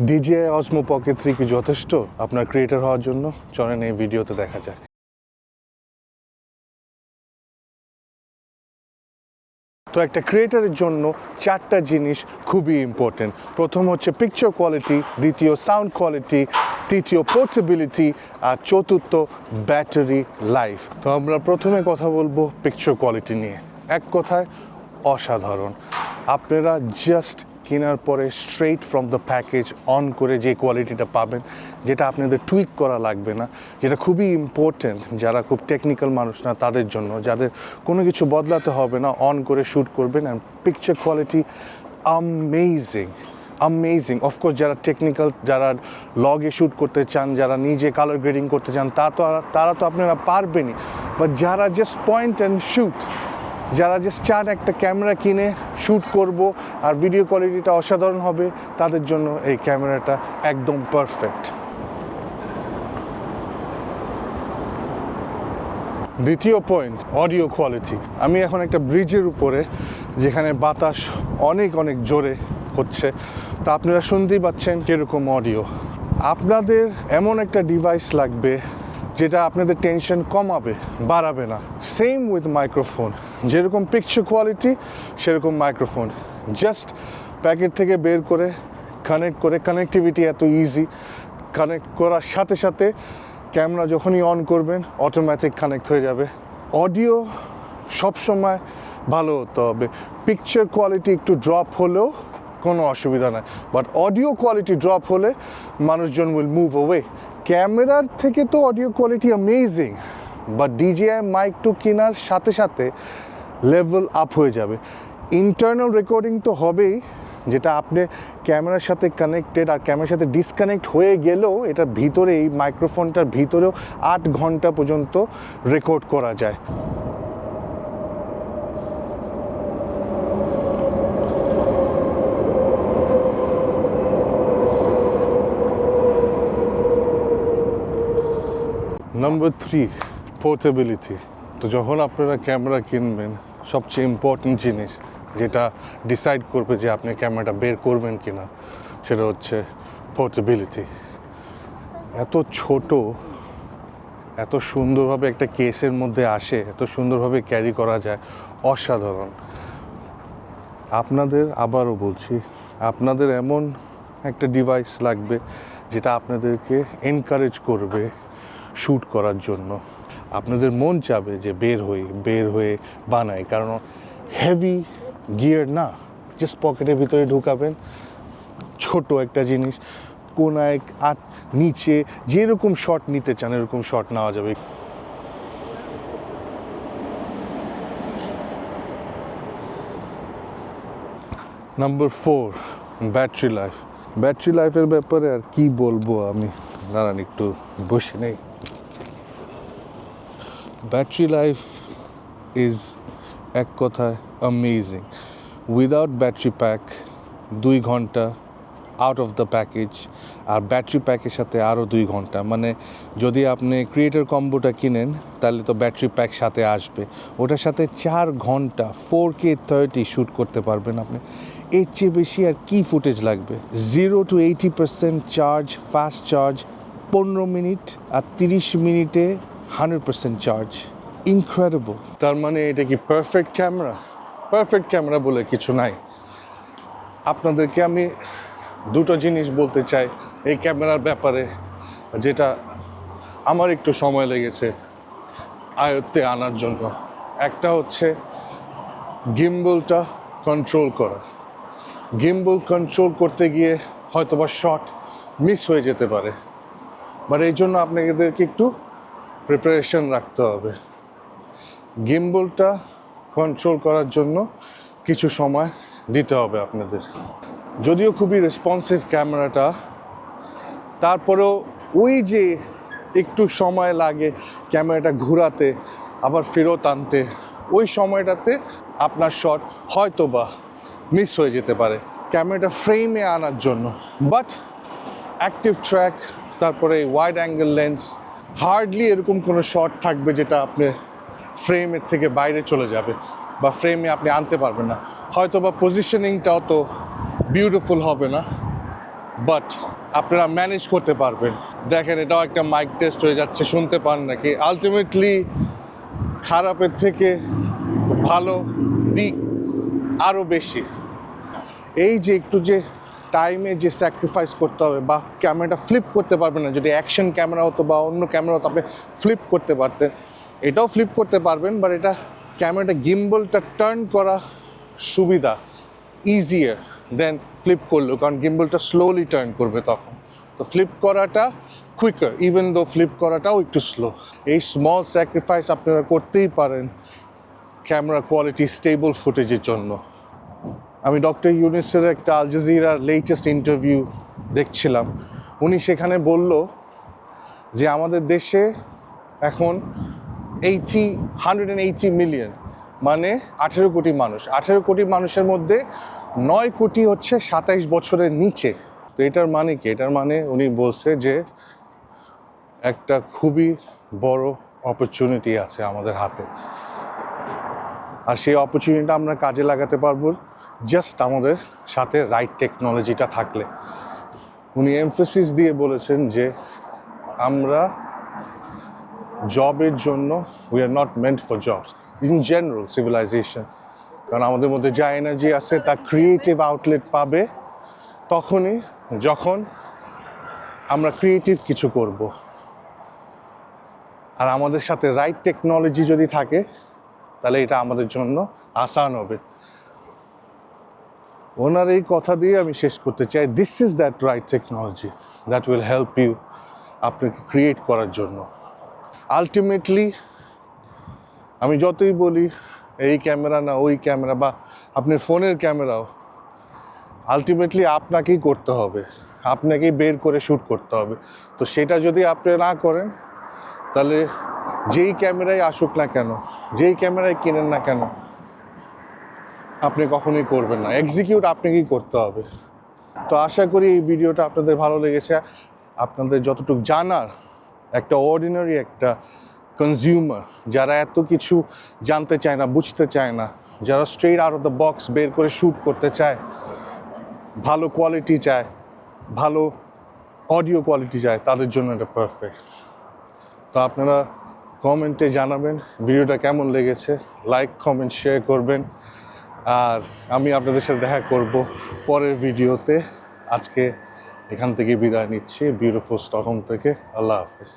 DJI Osmo Pocket 3 কি যথেষ্ট আপনার ক্রিয়েটর হওয়ার জন্য? চলেন এই ভিডিওতে দেখা যাক। তো একটা ক্রিয়েটরের জন্য চারটা জিনিস খুবই ইম্পর্টেন্ট। প্রথম হচ্ছে পিকচার কোয়ালিটি, দ্বিতীয় সাউন্ড কোয়ালিটি, তৃতীয় পোর্টেবিলিটি, আর চতুর্থ ব্যাটারি লাইফ। তো আমরা প্রথমে কথা বলবো পিকচার কোয়ালিটি নিয়ে। এক কথায় অসাধারণ। আপনারা জাস্ট কেনার পরে straight from the package on করে যে কোয়ালিটিটা পাবেন, যেটা আপনাদের টুইক করা লাগবে না, যেটা খুবই ইম্পর্টেন্ট যারা খুব টেকনিক্যাল মানুষ না তাদের জন্য, যাদের কোনো কিছু বদলাতে হবে না, অন করে শ্যুট করবেন and picture quality amazing. Of course যারা টেকনিক্যাল, যারা লগে শ্যুট করতে চান, যারা নিজে কালার গ্রেডিং করতে চান, তারা তো আপনারা পারবেনই। বাট যারা জাস্ট পয়েন্ট অ্যান্ড শ্যুট, যারা জাস্ট চান একটা ক্যামেরা কিনে শ্যুট করব আর ভিডিও কোয়ালিটিটা অসাধারণ হবে, তাদের জন্য এই ক্যামেরাটা একদম পারফেক্ট। দ্বিতীয় পয়েন্ট, অডিও কোয়ালিটি। আমি এখন একটা ব্রিজের উপরে, যেখানে বাতাস অনেক জোরে হচ্ছে, তা আপনারা শুনতেই পাচ্ছেন কীরকম অডিও। আপনাদের এমন একটা ডিভাইস লাগবে যেটা আপনাদের টেনশন কমাবে, বাড়াবে না। সেম উইথ মাইক্রোফোন, যেরকম পিকচার কোয়ালিটি সেরকম মাইক্রোফোন। জাস্ট প্যাকেট থেকে বের করে কানেক্টিভিটি এত ইজি, কানেক্ট করার সাথে সাথে ক্যামেরা যখনই অন করবেন অটোমেটিক কানেক্ট হয়ে যাবে। অডিও সবসময় ভালো হতে হবে। পিকচার কোয়ালিটি একটু ড্রপ হলেও কোনো অসুবিধা নাই, বাট অডিও কোয়ালিটি ড্রপ হলে মানুষজন উইল মুভ অ্যাওয়ে। ক্যামেরার থেকে তো audio quality amazing, but DJI mic two কেনার সাথে সাথে লেভেল আপ হয়ে যাবে। ইন্টারনাল রেকর্ডিং তো হবেই, যেটা আপনি ক্যামেরার সাথে কানেক্টেড, আর ক্যামেরার সাথে ডিসকানেক্ট হয়ে গেলেও এটার ভিতরে, এই মাইক্রোফোনটার ভিতরেও 8 ঘন্টা পর্যন্ত রেকর্ড করা যায়। Number 3, portability. তো যখন আপনারা ক্যামেরা কিনবেন, সবচেয়ে ইম্পর্টেন্ট জিনিস যেটা ডিসাইড করবে যে আপনি ক্যামেরাটা বের করবেন কিনা, সেটা হচ্ছে পোর্টেবিলিটি। এত ছোট, এত সুন্দরভাবে একটা কেসের মধ্যে আসে, এত সুন্দরভাবে ক্যারি করা যায়, অসাধারণ। আপনাদের, আবারও বলছি, আপনাদের এমন একটা ডিভাইস লাগবে যেটা আপনাদেরকে এনকারেজ করবে শ্যুট করার জন্য। আপনাদের মন চাবে যে বের হয়ে বানাই, কারণ হেভি গিয়ার না, জাস্ট পকেটের ভিতরে ঢুকাবেন, ছোট একটা জিনিস, কোনায় আর নিচে যেরকম শট নিতে চান এরকম শট নেওয়া যাবে। Number 4, battery life. ব্যাটারি লাইফের ব্যাপারে আর কি বলবো আমি, দাঁড়ান একটু বসে নেই। ব্যাটারি লাইফ ইজ এক কথায় অ্যামেজিং। উইদাউট ব্যাটারি প্যাক 2 ঘন্টা আউট অফ দ্য প্যাকেজ, আর ব্যাটারি প্যাকের সাথে আরও 2 ঘন্টা। মানে যদি আপনি ক্রিয়েটর কম্বোটা কিনেন তাহলে তো ব্যাটারি প্যাক সাথে আসবে, ওটার সাথে 4 ঘন্টা 4K 30 শ্যুট করতে পারবেন আপনি। এর চেয়ে বেশি আর কি ফুটেজ লাগবে? 0 to 80% charge, fast charge 15 minute, আর 30 মিনিটে 100% চার্জ। ইনক্রেডিবল। তার মানে এটা কি পারফেক্ট ক্যামেরা? পারফেক্ট ক্যামেরা বলে কিছু নাই। আপনাদেরকে আমি দুটো জিনিস বলতে চাই এই ক্যামেরার ব্যাপারে, যেটা আমার একটু সময় লেগেছে আয়ত্তে আনার জন্য। একটা হচ্ছে গিম্বলটা কন্ট্রোল করা। গিম্বল কন্ট্রোল করতে গিয়ে হয়তোবা শট মিস হয়ে যেতে পারে, বাট এই জন্য আপনাদেরকে একটু প্রিপারেশন রাখতে হবে। গিম্বলটা কন্ট্রোল করার জন্য কিছু সময় দিতে হবে আপনাদের। যদিও খুবই রেসপন্সিভ ক্যামেরাটা, তারপরেও ওই যে একটু সময় লাগে ক্যামেরাটা ঘোরাতে আবার ফেরত আনতে, ওই সময়টাতে আপনার শট হয়তোবা মিস হয়ে যেতে পারে ক্যামেরাটা ফ্রেমে আনার জন্য। বাট অ্যাক্টিভ ট্র্যাক, তারপরে ওয়াইড অ্যাঙ্গেল লেন্স, হার্ডলি এরকম কোনো শট থাকবে যেটা আপনি ফ্রেমের থেকে বাইরে চলে যাবে বা ফ্রেমে আপনি আনতে পারবেন না। হয়তো বা পজিশনিংটাও তো বিউটিফুল হবে না, বাট আপনারা ম্যানেজ করতে পারবেন। দেখেন এটাও একটা মাইক টেস্ট হয়ে যাচ্ছে, শুনতে পান নাকি। আলটিমেটলি খারাপের থেকে ভালো দিক আরও বেশি। এই যে একটু যে টাইমে যে স্যাক্রিফাইস করতে হবে, বা ক্যামেরাটা ফ্লিপ করতে পারবেন না, যদি অ্যাকশন ক্যামেরা হতো বা অন্য ক্যামেরা হতো আপনি ফ্লিপ করতে পারতেন, এটাও ফ্লিপ করতে পারবেন, বাট এটা ক্যামেরাটা গিম্বলটা টার্ন করা সুবিধা, ইজিয়ার দেন ফ্লিপ করলেও, কারণ গিম্বলটা স্লোলি টার্ন করবে তখন। তো ফ্লিপ করাটা কুইকার, ইভেন দো ফ্লিপ করাটাও একটু স্লো। এই স্মল স্যাক্রিফাইস আপনারা করতেই পারেন ক্যামেরা কোয়ালিটি স্টেবল ফুটেজের জন্য। আমি ডক্টর ইউনুসের একটা আল জাজিরার লেটেস্ট ইন্টারভিউ দেখছিলাম। উনি সেখানে বলল যে আমাদের দেশে এখন 180 মিলিয়ন, মানে 18 কোটি মানুষ। 18 কোটি মানুষের মধ্যে 9 কোটি হচ্ছে 27 বছরের নিচে। তো এটার মানে কি? এটার মানে উনি বলছে যে একটা খুবই বড় অপরচুনিটি আছে আমাদের হাতে, আর সেই অপরচুনিটিটা আমরা কাজে লাগাতে পারবো জাস্ট আমাদের সাথে রাইট টেকনোলজিটা থাকলে। উনি এমফেসিস দিয়ে বলেছেন যে আমরা জবের জন্য we are not meant for jobs in general civilization, কারণ আমাদের মধ্যে যা এনার্জি আছে তা ক্রিয়েটিভ আউটলেট পাবে তখনই যখন আমরা ক্রিয়েটিভ কিছু করব। আর আমাদের সাথে রাইট টেকনোলজি যদি থাকে তাহলে এটা আমাদের জন্য আসান হবে। ওনার এই কথা দিয়ে আমি শেষ করতে চাই, this is that right technology that will help you আপনাকে ক্রিয়েট করার জন্য। আলটিমেটলি আমি যতই বলি এই ক্যামেরা না ওই ক্যামেরা, বা আপনার ফোনের ক্যামেরাও, আলটিমেটলি আপনাকেই করতে হবে, আপনাকেই বের করে শ্যুট করতে হবে। তো সেটা যদি আপনি না করেন তাহলে যেই ক্যামেরাই আসুক না কেন, যেই ক্যামেরাই কিনেন না কেন, আপনি কখনোই করবেন না। এক্সিকিউট আপনাকেই করতে হবে। তো আশা করি এই ভিডিওটা আপনাদের ভালো লেগেছে। আপনাদের যতটুকু জানার, একটা অর্ডিনারি একটা কনজিউমার যারা এত কিছু জানতে চায় না, বুঝতে চায় না, যারা straight out of the box বের করে শ্যুট করতে চায়, ভালো কোয়ালিটি চায়, ভালো অডিও কোয়ালিটি চায়, তাদের জন্য এটা পারফেক্ট। তো আপনারা কমেন্টে জানাবেন ভিডিওটা কেমন লেগেছে, লাইক কমেন্ট শেয়ার করবেন, আর আমি আপনাদের সাথে দেখা করব পরের ভিডিওতে। আজকে এখান থেকে বিদায় নিচ্ছি বিউটিফুল স্টকহোম থেকে। আল্লাহ হাফিজ।